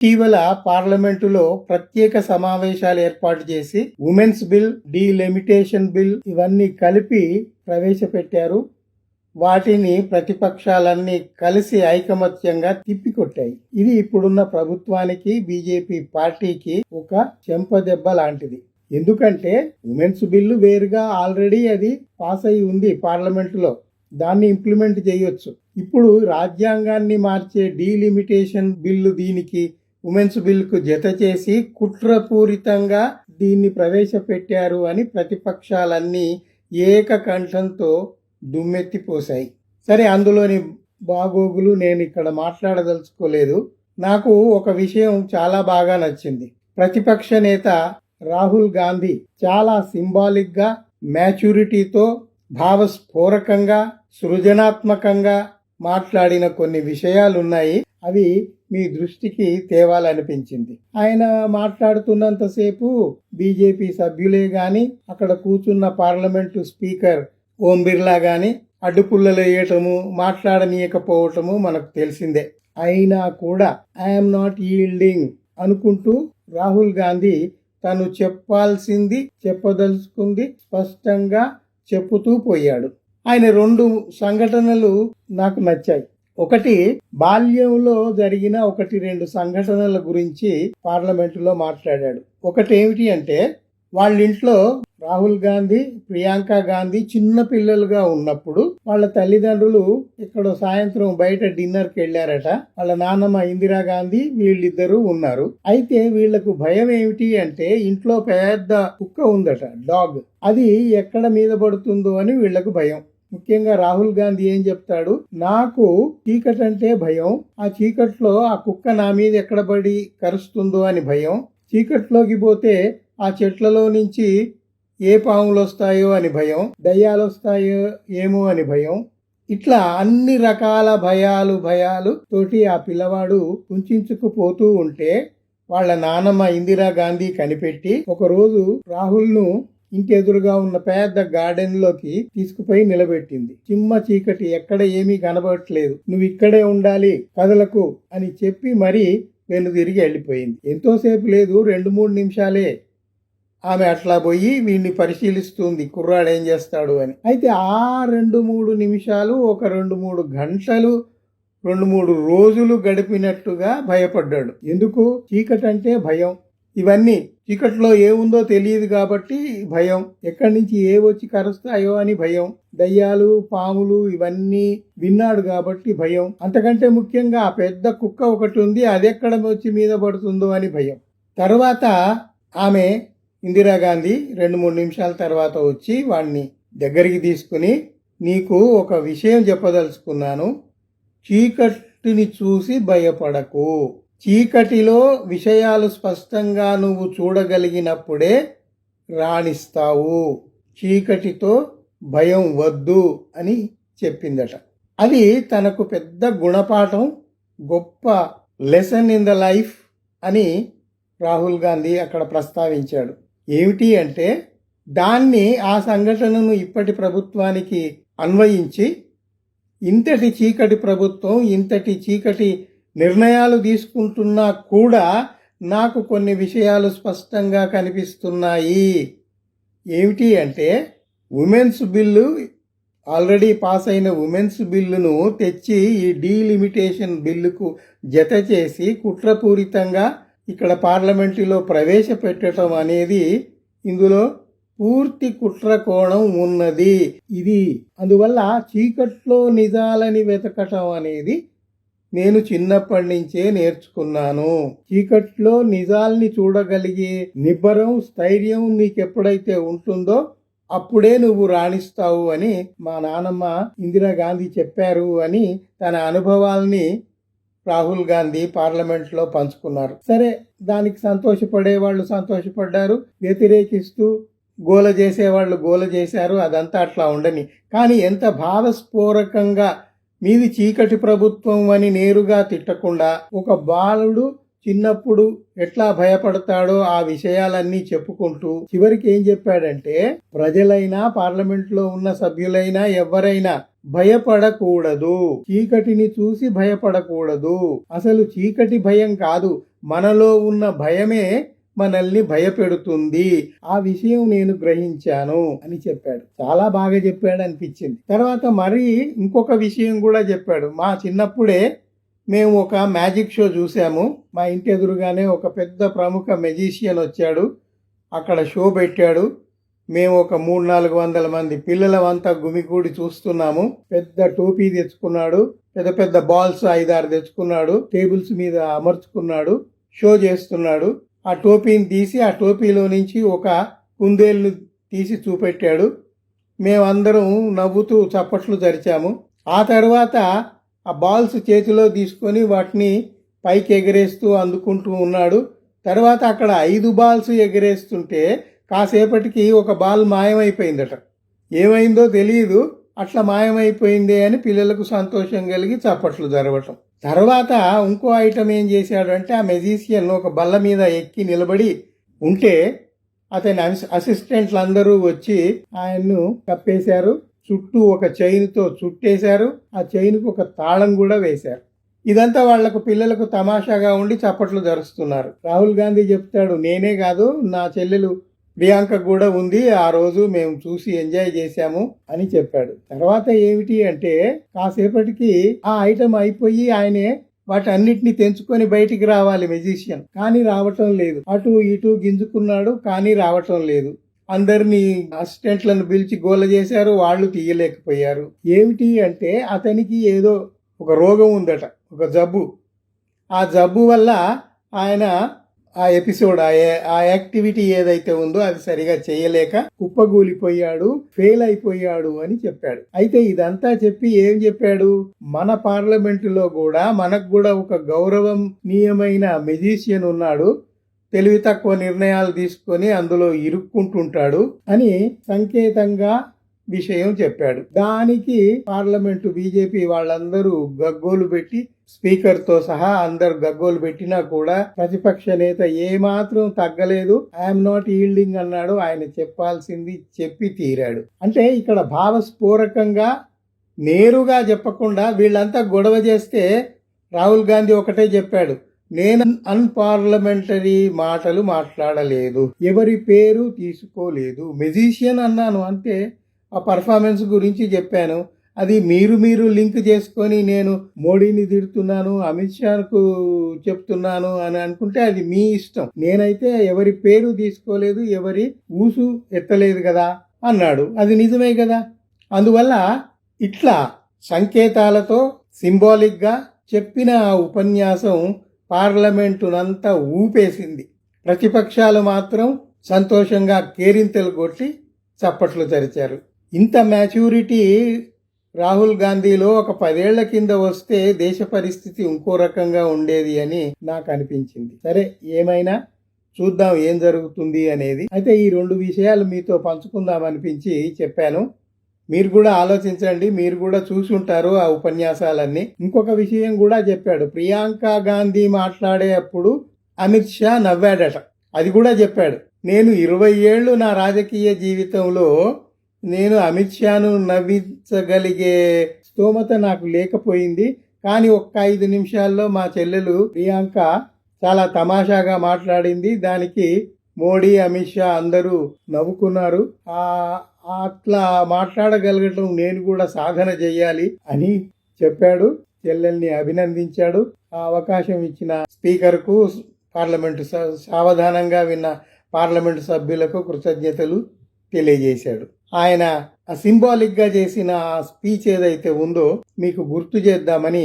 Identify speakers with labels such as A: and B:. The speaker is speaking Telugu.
A: ఇటీవల పార్లమెంటులో ప్రత్యేక సమావేశాలు ఏర్పాటు చేసి ఉమెన్స్ బిల్, డీలిమిటేషన్ బిల్ ఇవన్నీ కలిపి ప్రవేశపెట్టారు. వాటిని ప్రతిపక్షాలన్నీ కలిసి ఐకమత్యంగా తిప్పికొట్టాయి. ఇది ఇప్పుడున్న ప్రభుత్వానికి, బీజేపీ పార్టీకి ఒక చెంపదెబ్బ లాంటిది. ఎందుకంటే ఉమెన్స్ బిల్లు వేరుగా ఆల్రెడీ అది పాస్ అయి ఉంది పార్లమెంటులో, దాన్ని ఇంప్లిమెంట్ చేయొచ్చు. ఇప్పుడు రాజ్యాంగాన్ని మార్చే డీలిమిటేషన్ బిల్లు దీనికి ఉమెన్స్ బిల్కు జత చేసి కుట్రపూరితంగా దీన్ని ప్రవేశపెట్టారు అని ప్రతిపక్షాలన్నీ ఏకకంఠంతో దుమ్మెత్తిపోశాయి. సరే, అందులోని బాగోగులు నేను ఇక్కడ మాట్లాడదలుచుకోలేదు. నాకు ఒక విషయం చాలా బాగా నచ్చింది. ప్రతిపక్ష నేత రాహుల్ గాంధీ చాలా సింబాలిక్గా, మ్యాచ్యూరిటీతో, భావస్ఫోరకంగా, సృజనాత్మకంగా మాట్లాడిన కొన్ని విషయాలున్నాయి. అవి మీ దృష్టికి తేవాలనిపించింది. ఆయన మాట్లాడుతున్నంతసేపు బీజేపీ సభ్యులే గాని, అక్కడ కూర్చున్న పార్లమెంటు స్పీకర్ ఓం బిర్లా గాని అడ్డుపుల్లలు వేయటము, మాట్లాడనీయకపోవటము మనకు తెలిసిందే. అయినా కూడా ఐఎమ్ నాట్ ఈల్డింగ్ అనుకుంటూ రాహుల్ గాంధీ తను చెప్పదలుచుకుంది స్పష్టంగా చెప్పుతూ పోయాడు. ఆయన 2 సంఘటనలు నాకు నచ్చాయి. ఒకటి, బాల్యంలో జరిగిన 1-2 సంఘటనల గురించి పార్లమెంటులో మాట్లాడాడు. ఒకటి ఏమిటి అంటే, వాళ్ళ ఇంట్లో రాహుల్ గాంధీ, ప్రియాంక గాంధీ చిన్న పిల్లలుగా ఉన్నప్పుడు వాళ్ళ తల్లిదండ్రులు ఎక్కడో సాయంత్రం బయట డిన్నర్కి వెళ్ళారట. వాళ్ళ నాన్నమ్మ ఇందిరాగాంధీ వీళ్ళిద్దరూ ఉన్నారు. అయితే వీళ్లకు భయం ఏమిటి అంటే, ఇంట్లో పెద్ద కుక్క ఉందట, డాగ్. అది ఎక్కడ మీద పడుతుందో అని వీళ్లకు భయం. ముఖ్యంగా రాహుల్ గాంధీ ఏం చెప్తాడు, నాకు చీకటి అంటే భయం, ఆ చీకట్లో ఆ కుక్క నా మీద ఎక్కడ పడి కరుస్తుందో అని భయం, చీకట్లోకి పోతే ఆ చెట్లలో నుంచి ఏ పాములు వస్తాయో అని భయం, దయ్యాలు వస్తాయో ఏమో అని భయం. ఇట్లా అన్ని రకాల భయాలు తోటి ఆ పిల్లవాడు కుంచుకుపోతూ ఉంటే వాళ్ళ నానమ్మ ఇందిరాగాంధీ కనిపెట్టి ఒకరోజు రాహుల్ను ఇంటి ఎదురుగా ఉన్న పెద్ద గార్డెన్ లోకి తీసుకుపోయి నిలబెట్టింది. చిమ్మ చీకటి, ఎక్కడ ఏమీ కనబడట్లేదు, నువ్వు ఇక్కడే ఉండాలి, కదలకు అని చెప్పి మరీ తిరిగి వెళ్ళిపోయింది. ఎంతోసేపు లేదు, 2-3 నిమిషాలే. ఆమె అట్లా పోయి వీడిని పరిశీలిస్తుంది, కుర్రాడు ఏం చేస్తాడు అని. అయితే ఆ 2-3 నిమిషాలు ఒక 2-3 గంటలు, 2-3 రోజులు గడిపినట్టుగా భయపడ్డాడు. ఎందుకు? చీకటంటే భయం. ఇవన్నీ చీకట్లో ఏముందో తెలియదు కాబట్టి భయం, ఎక్కడి నుంచి ఏ వచ్చి కరుస్తాయో అని భయం, దయ్యాలు, పాములు ఇవన్నీ విన్నాడు కాబట్టి భయం. అంతకంటే ముఖ్యంగా ఆ పెద్ద కుక్క ఒకటి ఉంది, అది ఎక్కడ వచ్చి మీద పడుతుందో అని భయం. తర్వాత ఆమె ఇందిరాగాంధీ 2-3 నిమిషాల తర్వాత వచ్చి వాడిని దగ్గరికి తీసుకుని, నీకు ఒక విషయం చెప్పదలుచుకున్నాను, చీకటిని చూసి భయపడకు, చీకటిలో విషయాలు స్పష్టంగా నువ్వు చూడగలిగినప్పుడే రాణిస్తావు, చీకటితో భయం వద్దు అని చెప్పిందట. అది తనకు పెద్ద గుణపాఠం, గొప్ప లెసన్ ఇన్ ద లైఫ్ అని రాహుల్ గాంధీ అక్కడ ప్రస్తావించాడు. ఏమిటి అంటే, దాన్ని, ఆ సంఘటనను ఇప్పటి ప్రభుత్వానికి అన్వయించి, ఇంతటి చీకటి ప్రభుత్వం ఇంతటి చీకటి నిర్ణయాలు తీసుకుంటున్నా కూడా నాకు కొన్ని విషయాలు స్పష్టంగా కనిపిస్తున్నాయి. ఏమిటి అంటే, ఉమెన్స్ బిల్లు, ఆల్రెడీ పాస్ అయిన ఉమెన్స్ బిల్లును తెచ్చి ఈ డీలిమిటేషన్ బిల్లుకు జత చేసి కుట్రపూరితంగా ఇక్కడ పార్లమెంటులో ప్రవేశపెట్టడం అనేది, ఇందులో పూర్తి కుట్ర కోణం ఉన్నది. ఇది అందువల్ల చీకట్లో నిజాలని వెతకటం అనేది నేను చిన్నప్పటి నుంచే నేర్చుకున్నాను. చీకట్లో నిజాల్ని చూడగలిగే నిబ్బరం, స్థైర్యం నీకెప్పుడైతే ఉంటుందో అప్పుడే నువ్వు రాణిస్తావు అని మా నానమ్మ ఇందిరాగాంధీ చెప్పారు అని తన అనుభవాల్ని రాహుల్ గాంధీ పార్లమెంట్లో పంచుకున్నారు. సరే, దానికి సంతోషపడే వాళ్ళు సంతోషపడ్డారు, వ్యతిరేకిస్తూ గోల చేసేవాళ్ళు గోల చేశారు. అదంతా అట్లా ఉండని. కానీ ఎంత భావస్ఫోరకంగా మీది చీకటి ప్రభుత్వం అని నేరుగా తిట్టకుండా, ఒక బాలుడు చిన్నప్పుడు ఎట్లా భయపడతాడో ఆ విషయాలన్నీ చెప్పుకుంటూ చివరికి ఏం చెప్పాడంటే, ప్రజలైనా పార్లమెంట్లో ఉన్న సభ్యులైనా ఎవరైనా భయపడకూడదు, చీకటిని చూసి భయపడకూడదు, అసలు చీకటి భయం కాదు, మనలో ఉన్న భయమే మనల్ని భయపెడుతుంది, ఆ విషయం నేను గ్రహించాను అని చెప్పాడు. చాలా బాగా చెప్పాడు అనిపించింది. తర్వాత మరి ఇంకొక విషయం కూడా చెప్పాడు. మా చిన్నప్పుడే మేము ఒక మ్యాజిక్ షో చూసాము. మా ఇంటి ఎదురుగానే ఒక పెద్ద ప్రముఖ మెజిషియన్ వచ్చాడు, అక్కడ షో పెట్టాడు. మేము ఒక 300-400 మంది పిల్లలమంతా గుమికూడి చూస్తున్నాము. పెద్ద టోపీ తెచ్చుకున్నాడు, పెద్ద పెద్ద బాల్స్ 5-6 తెచ్చుకున్నాడు, టేబుల్స్ మీద అమర్చుకున్నాడు, షో చేస్తున్నాడు. ఆ టోపీని తీసి ఆ టోపీలో నుంచి ఒక కుందేలును తీసి చూపెట్టాడు. మేమందరం నవ్వుతూ చప్పట్లు జరిచాము. ఆ తర్వాత ఆ బాల్స్ చేతిలో తీసుకొని వాటిని పైకి ఎగరేస్తూ అందుకుంటూ ఉన్నాడు. తర్వాత అక్కడ 5 బాల్స్ ఎగరేస్తుంటే కాసేపటికి ఒక బాల్ మాయమైపోయిందట. ఏమైందో తెలియదు, అట్లా మాయమైపోయిందే అని పిల్లలకు సంతోషం కలిగి చప్పట్లు జరగటం. తర్వాత ఇంకో ఐటమ్ ఏం చేశాడు అంటే, ఆ మెజిషియన్ ఒక బల్ల మీద ఎక్కి నిలబడి ఉంటే అతని అసిస్టెంట్లు అందరూ వచ్చి ఆయన్ను కప్పేశారు. చుట్టూ ఒక చైన్తో చుట్టేశారు, ఆ చైన్కు ఒక తాళం కూడా వేశారు. ఇదంతా వాళ్లకు పిల్లలకు తమాషాగా ఉండి చప్పట్లు జరుస్తున్నారు. రాహుల్ గాంధీ చెప్తాడు, నేనే కాదు నా చెల్లెలు ప్రియాంక కూడా ఉంది, ఆ రోజు మేము చూసి ఎంజాయ్ చేశాము అని చెప్పాడు. తర్వాత ఏమిటి అంటే, కాసేపటికి ఆ ఐటమ్ అయిపోయి ఆయనే వాటన్నిటిని తెంచుకొని బయటికి రావాలి మెజిషియన్, కానీ రావటం లేదు. అటు ఇటు గింజుకున్నాడు, కానీ రావటం లేదు. అందరినీ అసిస్టెంట్లను పిలిచి గోల చేశారు, వాళ్ళు తీయలేకపోయారు. ఏమిటి అంటే, అతనికి ఏదో ఒక రోగం ఉందట, ఒక జబ్బు. ఆ జబ్బు వల్ల ఆయన ఆ ఎపిసోడ్ ఆ యాక్టివిటీ ఏదైతే ఉందో అది సరిగా చేయలేక కుప్పగూలిపోయాడు, ఫెయిల్ అయిపోయాడు అని చెప్పాడు. అయితే ఇదంతా చెప్పి ఏం చెప్పాడు, మన పార్లమెంటులో కూడా మనకు కూడా ఒక గౌరవనీయమైన మెజిషియన్ ఉన్నాడు, తెలివి తక్కువ నిర్ణయాలు తీసుకొని అందులో ఇరుక్కుంటుంటాడు అని సంకేతంగా విషయం చెప్పాడు. దానికి పార్లమెంటు బీజేపీ వాళ్ళందరూ గగ్గోలు పెట్టి, స్పీకర్తో సహా అందరు గగ్గోలు పెట్టినా కూడా ప్రతిపక్ష నేత ఏమాత్రం తగ్గలేదు. ఐఎమ్ నాట్ ఈల్డింగ్ అన్నాడు. ఆయన చెప్పాల్సింది చెప్పి తీరాడు. అంటే ఇక్కడ భావస్ఫోరకంగా నేరుగా చెప్పకుండా వీళ్ళంతా గొడవ చేస్తే రాహుల్ గాంధీ ఒకటే చెప్పాడు, నేను అన్పార్లమెంటరీ మాటలు మాట్లాడలేదు, ఎవరి పేరు తీసుకోలేదు, మెజిషియన్ అన్నాను అంతే. ఆ పర్ఫార్మెన్స్ గురించి చెప్పాను, అది మీరు లింక్ చేసుకొని నేను మోడీని తిడుతున్నాను, అమిత్ షాకు చెప్తున్నాను అని అనుకుంటే అది మీ ఇష్టం. నేనైతే ఎవరి పేరు తీసుకోలేదు, ఎవరి ఊసు ఎత్తలేదు కదా అన్నాడు. అది నిజమే కదా. అందువల్ల ఇట్లా సంకేతాలతో సింబాలిక్గా చెప్పిన ఆ ఉపన్యాసం పార్లమెంటునంతా ఊపేసింది. ప్రతిపక్షాలు మాత్రం సంతోషంగా కేరింతలు కొట్టి చప్పట్లు తెరిచారు. ఇంత మ్యాచ్యూరిటీ రాహుల్ గాంధీలో ఒక 10 ఏళ్ల కింద వస్తే దేశ పరిస్థితి ఇంకో రకంగా ఉండేది అని నాకు అనిపించింది. సరే, ఏమైనా చూద్దాం ఏం జరుగుతుంది అనేది. అయితే ఈ 2 విషయాలు మీతో పంచుకుందాం అనిపించి చెప్పాను. మీరు కూడా ఆలోచించండి, మీరు కూడా చూసి ఉంటారు ఆ ఉపన్యాసాలన్నీ. ఇంకొక విషయం కూడా చెప్పాడు, ప్రియాంక గాంధీ మాట్లాడే అప్పుడు అమిత్ షా నవ్వాడట. అది కూడా చెప్పాడు, నేను 20 ఏళ్ళు నా రాజకీయ జీవితంలో నేను అమిత్ షాను నవ్వించగలిగే స్తోమత నాకు లేకపోయింది, కానీ ఒక్క 5 నిమిషాల్లో మా చెల్లెలు ప్రియాంక చాలా తమాషాగా మాట్లాడింది, దానికి మోడీ అమిత్ షా అందరూ నవ్వుకున్నారు. అట్లా మాట్లాడగలగటం నేను కూడా సాధన చెయ్యాలి అని చెప్పాడు. చెల్లెల్ని అభినందించాడు. ఆ అవకాశం ఇచ్చిన స్పీకర్కు, పార్లమెంటు సావధానంగా విన్న పార్లమెంటు సభ్యులకు కృతజ్ఞతలు తెలియజేశాడు. ఆయన సింబాలిక్గా చేసిన ఆ స్పీచ్ ఏదైతే ఉందో మీకు గుర్తు చేద్దామని